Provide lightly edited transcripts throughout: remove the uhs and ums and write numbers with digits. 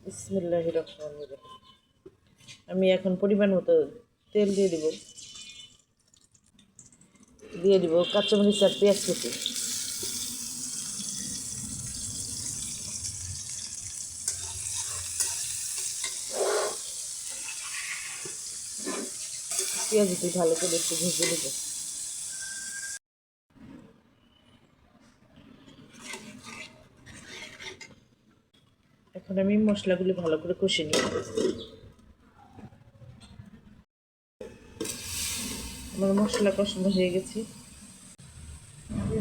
বিসমিল্লাহির রহমানির রহিম। আমি এখন পরিমাণ মতো তেল দিয়ে দিব কাঁচামরিচ আর পেঁয়াজ কুচি। পেঁয়াজটি ভালো করে একটু ভেজে নেব। এখন আমি মশলাগুলি ভালো করে কষে নিব। আমার মশলা কষানো হয়ে গেছে।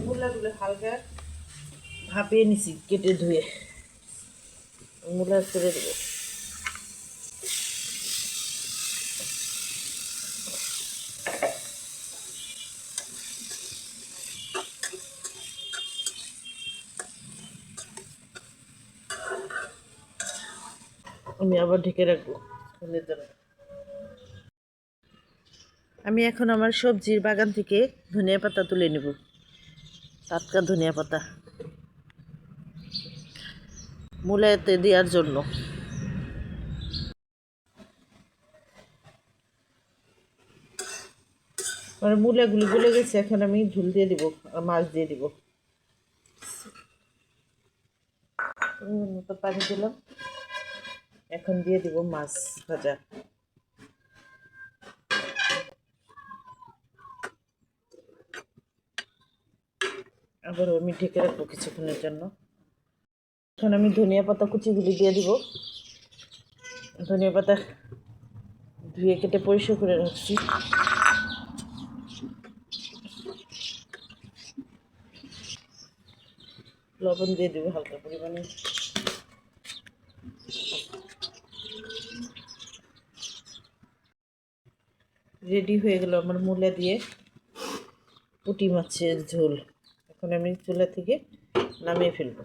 মূলাগুলো হালকা ভাপিয়ে নিছি, কেটে ধুয়ে মূলা ছেড়ে দেবো। আমি আবার ঢেকে রাখবো। আমি এখন আমার সবজির বাগান থেকে ধনিয়া পাতা তুলে নেব। টাটকা ধনিয়া পাতা মূলাতে দেওয়ার জন্য। আমার মূলাগুলি গলে গেছে, এখন আমি ঝুল দিয়ে দিব আর মাছ দিয়ে দিব। মতো পানি দিলাম, এখন দিয়ে দিব মাছ ভাজা। আবার আমি ঢেকে রাখবো কিছুক্ষণের জন্য। এখন আমি ধনিয়া পাতা কুচিগুলি দিয়ে দিব। ধনিয়া পাতা ধুয়ে কেটে পরিষ্কার করে রাখছি। লবণ দিয়ে দেবো হালকা পরিমাণে। রেডি হয়ে গেল আমার মূলা দিয়ে পুঁটি মাছের ঝোল। এখন আমি চুলা থেকে নামিয়ে ফেলবো।